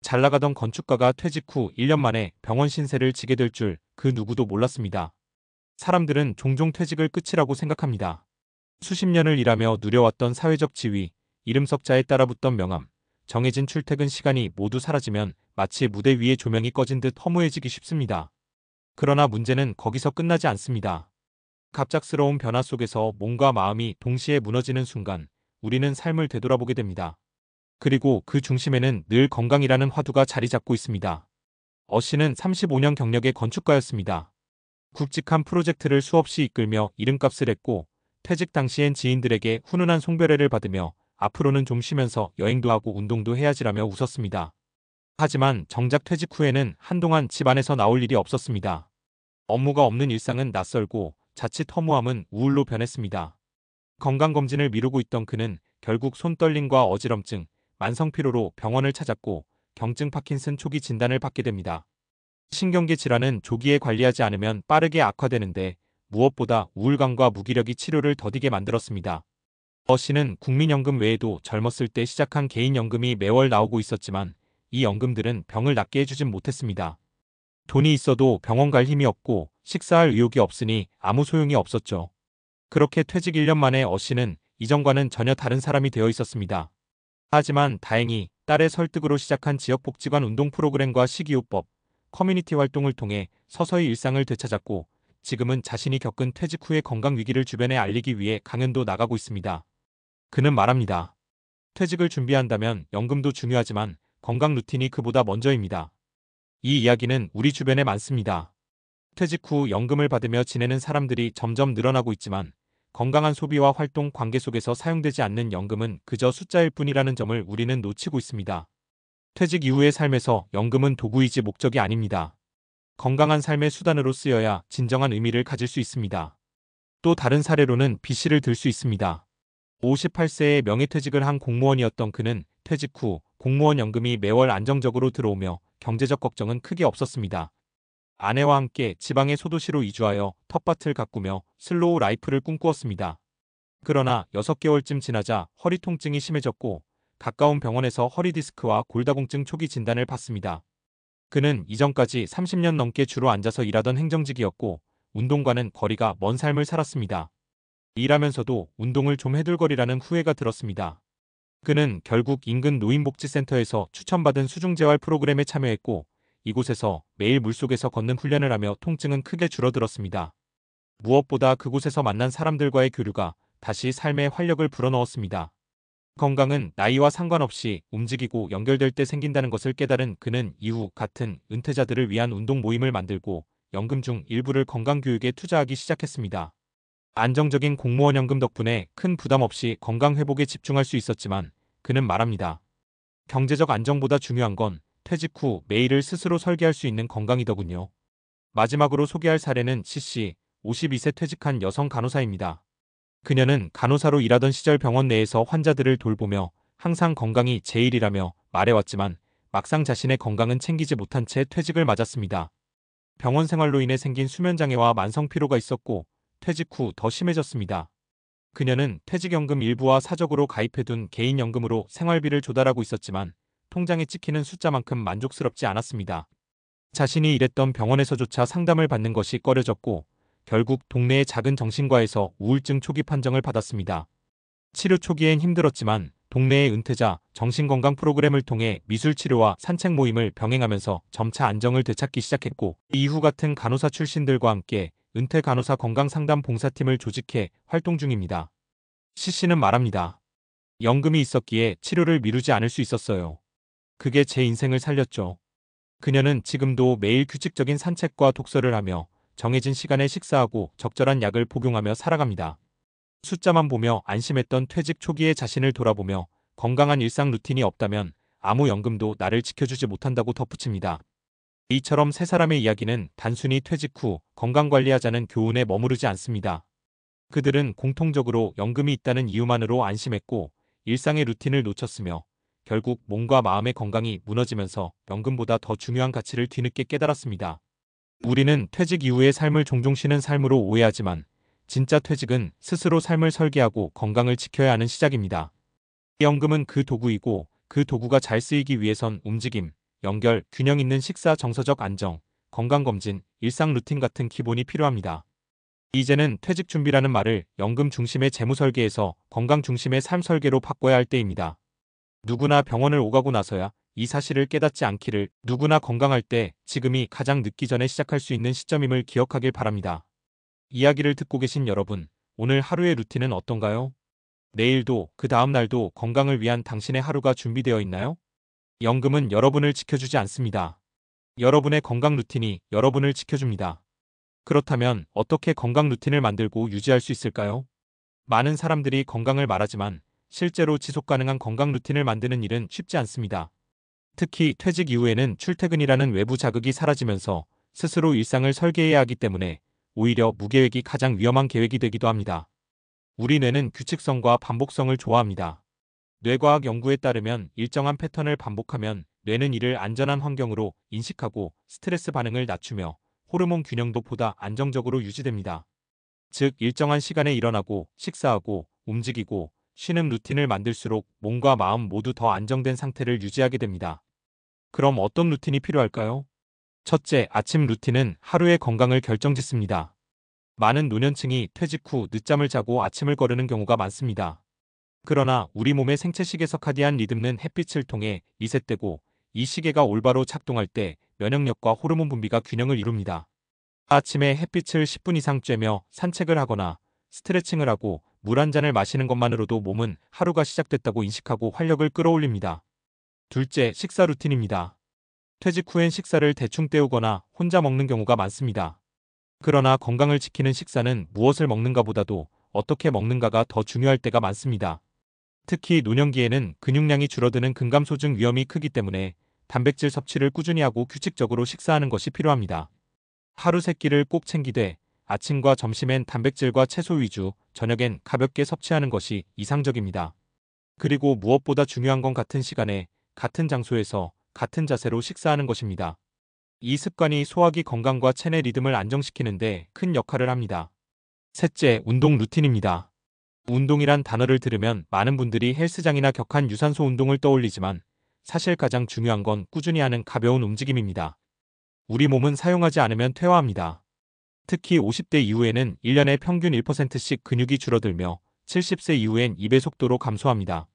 잘 나가던 건축가가 퇴직 후 1년 만에 병원 신세를 지게 될 줄 그 누구도 몰랐습니다. 사람들은 종종 퇴직을 끝이라고 생각합니다. 수십 년을 일하며 누려왔던 사회적 지위, 이름 석자에 따라붙던 명함, 정해진 출퇴근 시간이 모두 사라지면 마치 무대 위에 조명이 꺼진 듯 허무해지기 쉽습니다. 그러나 문제는 거기서 끝나지 않습니다. 갑작스러운 변화 속에서 몸과 마음이 동시에 무너지는 순간 우리는 삶을 되돌아보게 됩니다. 그리고 그 중심에는 늘 건강이라는 화두가 자리 잡고 있습니다. 어 씨는 35년 경력의 건축가였습니다. 굵직한 프로젝트를 수없이 이끌며 이름값을 했고 퇴직 당시엔 지인들에게 훈훈한 송별회를 받으며 앞으로는 좀 쉬면서 여행도 하고 운동도 해야지라며 웃었습니다. 하지만 정작 퇴직 후에는 한동안 집안에서 나올 일이 없었습니다. 업무가 없는 일상은 낯설고 자칫 허무함은 우울로 변했습니다. 건강검진을 미루고 있던 그는 결국 손떨림과 어지럼증, 만성피로로 병원을 찾았고 경증 파킨슨 초기 진단을 받게 됩니다. 신경계 질환은 조기에 관리하지 않으면 빠르게 악화되는데 무엇보다 우울감과 무기력이 치료를 더디게 만들었습니다. 어 씨는 국민연금 외에도 젊었을 때 시작한 개인연금이 매월 나오고 있었지만 이 연금들은 병을 낫게 해주진 못했습니다. 돈이 있어도 병원 갈 힘이 없고 식사할 의욕이 없으니 아무 소용이 없었죠. 그렇게 퇴직 1년 만에 어 씨는 이전과는 전혀 다른 사람이 되어 있었습니다. 하지만 다행히 딸의 설득으로 시작한 지역복지관 운동 프로그램과 식이요법, 커뮤니티 활동을 통해 서서히 일상을 되찾았고 지금은 자신이 겪은 퇴직 후의 건강 위기를 주변에 알리기 위해 강연도 나가고 있습니다. 그는 말합니다. 퇴직을 준비한다면 연금도 중요하지만 건강 루틴이 그보다 먼저입니다. 이 이야기는 우리 주변에 많습니다. 퇴직 후 연금을 받으며 지내는 사람들이 점점 늘어나고 있지만 건강한 소비와 활동 관계 속에서 사용되지 않는 연금은 그저 숫자일 뿐이라는 점을 우리는 놓치고 있습니다. 퇴직 이후의 삶에서 연금은 도구이지 목적이 아닙니다. 건강한 삶의 수단으로 쓰여야 진정한 의미를 가질 수 있습니다. 또 다른 사례로는 B씨를 들 수 있습니다. 58세에 명예퇴직을 한 공무원이었던 그는 퇴직 후 공무원 연금이 매월 안정적으로 들어오며 경제적 걱정은 크게 없었습니다. 아내와 함께 지방의 소도시로 이주하여 텃밭을 가꾸며 슬로우 라이프를 꿈꾸었습니다. 그러나 6개월쯤 지나자 허리 통증이 심해졌고 가까운 병원에서 허리 디스크와 골다공증 초기 진단을 받습니다. 그는 이전까지 30년 넘게 주로 앉아서 일하던 행정직이었고 운동과는 거리가 먼 삶을 살았습니다. 일하면서도 운동을 좀 해둘거리라는 후회가 들었습니다. 그는 결국 인근 노인복지센터에서 추천받은 수중재활 프로그램에 참여했고 이곳에서 매일 물속에서 걷는 훈련을 하며 통증은 크게 줄어들었습니다. 무엇보다 그곳에서 만난 사람들과의 교류가 다시 삶에 활력을 불어넣었습니다. 건강은 나이와 상관없이 움직이고 연결될 때 생긴다는 것을 깨달은 그는 이후 같은 은퇴자들을 위한 운동 모임을 만들고 연금 중 일부를 건강교육에 투자하기 시작했습니다. 안정적인 공무원 연금 덕분에 큰 부담 없이 건강 회복에 집중할 수 있었지만 그는 말합니다. 경제적 안정보다 중요한 건 퇴직 후 매일을 스스로 설계할 수 있는 건강이더군요. 마지막으로 소개할 사례는 C씨, 52세 퇴직한 여성 간호사입니다. 그녀는 간호사로 일하던 시절 병원 내에서 환자들을 돌보며 항상 건강이 제일이라며 말해왔지만 막상 자신의 건강은 챙기지 못한 채 퇴직을 맞았습니다. 병원 생활로 인해 생긴 수면장애와 만성피로가 있었고 퇴직 후 더 심해졌습니다. 그녀는 퇴직연금 일부와 사적으로 가입해둔 개인연금으로 생활비를 조달하고 있었지만 통장에 찍히는 숫자만큼 만족스럽지 않았습니다. 자신이 일했던 병원에서조차 상담을 받는 것이 꺼려졌고 결국 동네의 작은 정신과에서 우울증 초기 판정을 받았습니다. 치료 초기엔 힘들었지만 동네의 은퇴자 정신건강 프로그램을 통해 미술치료와 산책 모임을 병행하면서 점차 안정을 되찾기 시작했고 이후 같은 간호사 출신들과 함께 은퇴 간호사 건강상담 봉사팀을 조직해 활동 중입니다. C씨는 말합니다. 연금이 있었기에 치료를 미루지 않을 수 있었어요. 그게 제 인생을 살렸죠. 그녀는 지금도 매일 규칙적인 산책과 독서를 하며 정해진 시간에 식사하고 적절한 약을 복용하며 살아갑니다. 숫자만 보며 안심했던 퇴직 초기의 자신을 돌아보며 건강한 일상 루틴이 없다면 아무 연금도 나를 지켜주지 못한다고 덧붙입니다. 이처럼 세 사람의 이야기는 단순히 퇴직 후 건강관리하자는 교훈에 머무르지 않습니다. 그들은 공통적으로 연금이 있다는 이유만으로 안심했고 일상의 루틴을 놓쳤으며 결국 몸과 마음의 건강이 무너지면서 연금보다 더 중요한 가치를 뒤늦게 깨달았습니다. 우리는 퇴직 이후의 삶을 종종 쉬는 삶으로 오해하지만 진짜 퇴직은 스스로 삶을 설계하고 건강을 지켜야 하는 시작입니다. 연금은 그 도구이고 그 도구가 잘 쓰이기 위해선 움직임, 연결, 균형 있는 식사, 정서적 안정, 건강검진, 일상 루틴 같은 기본이 필요합니다. 이제는 퇴직 준비라는 말을 연금 중심의 재무 설계에서 건강 중심의 삶 설계로 바꿔야 할 때입니다. 누구나 병원을 오가고 나서야 이 사실을 깨닫지 않기를, 누구나 건강할 때 지금이 가장 늦기 전에 시작할 수 있는 시점임을 기억하길 바랍니다. 이야기를 듣고 계신 여러분, 오늘 하루의 루틴은 어떤가요? 내일도, 그 다음 날도 건강을 위한 당신의 하루가 준비되어 있나요? 연금은 여러분을 지켜주지 않습니다. 여러분의 건강 루틴이 여러분을 지켜줍니다. 그렇다면 어떻게 건강 루틴을 만들고 유지할 수 있을까요? 많은 사람들이 건강을 말하지만 실제로 지속 가능한 건강 루틴을 만드는 일은 쉽지 않습니다. 특히 퇴직 이후에는 출퇴근이라는 외부 자극이 사라지면서 스스로 일상을 설계해야 하기 때문에 오히려 무계획이 가장 위험한 계획이 되기도 합니다. 우리 뇌는 규칙성과 반복성을 좋아합니다. 뇌과학 연구에 따르면 일정한 패턴을 반복하면 뇌는 이를 안전한 환경으로 인식하고 스트레스 반응을 낮추며 호르몬 균형도 보다 안정적으로 유지됩니다. 즉, 일정한 시간에 일어나고 식사하고 움직이고 쉬는 루틴을 만들수록 몸과 마음 모두 더 안정된 상태를 유지하게 됩니다. 그럼 어떤 루틴이 필요할까요? 첫째, 아침 루틴은 하루의 건강을 결정짓습니다. 많은 노년층이 퇴직 후 늦잠을 자고 아침을 거르는 경우가 많습니다. 그러나 우리 몸의 생체 시계 서카디안 리듬은 햇빛을 통해 리셋되고, 이 시계가 올바로 작동할 때 면역력과 호르몬 분비가 균형을 이룹니다. 아침에 햇빛을 10분 이상 쬐며 산책을 하거나 스트레칭을 하고 물 한 잔을 마시는 것만으로도 몸은 하루가 시작됐다고 인식하고 활력을 끌어올립니다. 둘째, 식사 루틴입니다. 퇴직 후엔 식사를 대충 때우거나 혼자 먹는 경우가 많습니다. 그러나 건강을 지키는 식사는 무엇을 먹는가보다도 어떻게 먹는가가 더 중요할 때가 많습니다. 특히 노년기에는 근육량이 줄어드는 근감소증 위험이 크기 때문에 단백질 섭취를 꾸준히 하고 규칙적으로 식사하는 것이 필요합니다. 하루 3끼를 꼭 챙기되 아침과 점심엔 단백질과 채소 위주, 저녁엔 가볍게 섭취하는 것이 이상적입니다. 그리고 무엇보다 중요한 건 같은 시간에, 같은 장소에서, 같은 자세로 식사하는 것입니다. 이 습관이 소화기 건강과 체내 리듬을 안정시키는 데 큰 역할을 합니다. 셋째, 운동 루틴입니다. 운동이란 단어를 들으면 많은 분들이 헬스장이나 격한 유산소 운동을 떠올리지만 사실 가장 중요한 건 꾸준히 하는 가벼운 움직임입니다. 우리 몸은 사용하지 않으면 퇴화합니다. 특히 50대 이후에는 1년에 평균 1%씩 근육이 줄어들며 70세 이후엔 2배 속도로 감소합니다.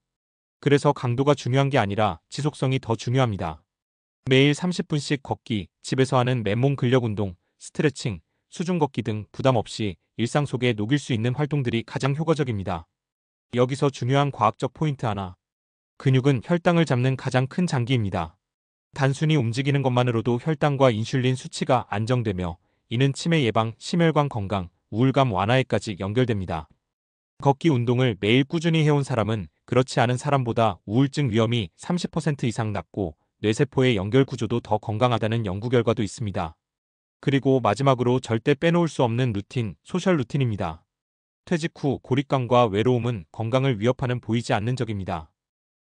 그래서 강도가 중요한 게 아니라 지속성이 더 중요합니다. 매일 30분씩 걷기, 집에서 하는 맨몸 근력 운동, 스트레칭, 수중 걷기 등 부담 없이 일상 속에 녹일 수 있는 활동들이 가장 효과적입니다. 여기서 중요한 과학적 포인트 하나. 근육은 혈당을 잡는 가장 큰 장기입니다. 단순히 움직이는 것만으로도 혈당과 인슐린 수치가 안정되며 이는 치매 예방, 심혈관 건강, 우울감 완화에까지 연결됩니다. 걷기 운동을 매일 꾸준히 해온 사람은 그렇지 않은 사람보다 우울증 위험이 30% 이상 낮고 뇌세포의 연결 구조도 더 건강하다는 연구 결과도 있습니다. 그리고 마지막으로 절대 빼놓을 수 없는 루틴, 소셜 루틴입니다. 퇴직 후 고립감과 외로움은 건강을 위협하는 보이지 않는 적입니다.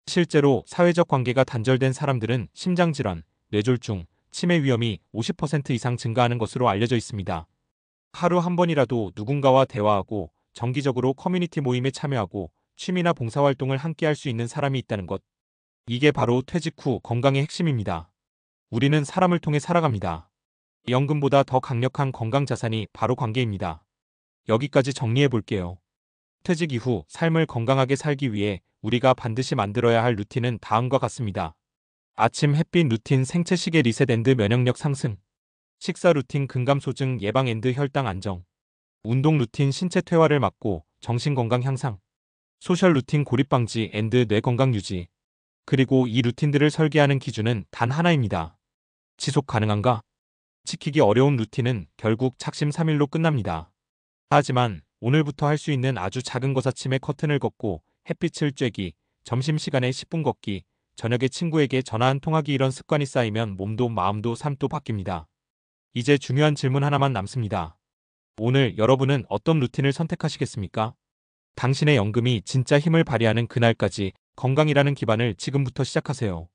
실제로 사회적 관계가 단절된 사람들은 심장질환, 뇌졸중, 치매 위험이 50% 이상 증가하는 것으로 알려져 있습니다. 하루 한 번이라도 누군가와 대화하고 정기적으로 커뮤니티 모임에 참여하고 취미나 봉사활동을 함께 할 수 있는 사람이 있다는 것. 이게 바로 퇴직 후 건강의 핵심입니다. 우리는 사람을 통해 살아갑니다. 연금보다 더 강력한 건강 자산이 바로 관계입니다. 여기까지 정리해 볼게요. 퇴직 이후 삶을 건강하게 살기 위해 우리가 반드시 만들어야 할 루틴은 다음과 같습니다. 아침 햇빛 루틴 생체 시계 리셋 앤드 면역력 상승. 식사 루틴 근감소증 예방 앤드 혈당 안정. 운동 루틴 신체 퇴화를 막고 정신 건강 향상. 소셜 루틴 고립 방지 앤드 뇌 건강 유지. 그리고 이 루틴들을 설계하는 기준은 단 하나입니다. 지속 가능한가? 지키기 어려운 루틴은 결국 작심삼일로 끝납니다. 하지만 오늘부터 할 수 있는 아주 작은 것, 아침에 커튼을 걷고 햇빛을 쬐기, 점심시간에 10분 걷기, 저녁에 친구에게 전화 한 통하기, 이런 습관이 쌓이면 몸도 마음도 삶도 바뀝니다. 이제 중요한 질문 하나만 남습니다. 오늘 여러분은 어떤 루틴을 선택하시겠습니까? 당신의 연금이 진짜 힘을 발휘하는 그날까지 건강이라는 기반을 지금부터 시작하세요.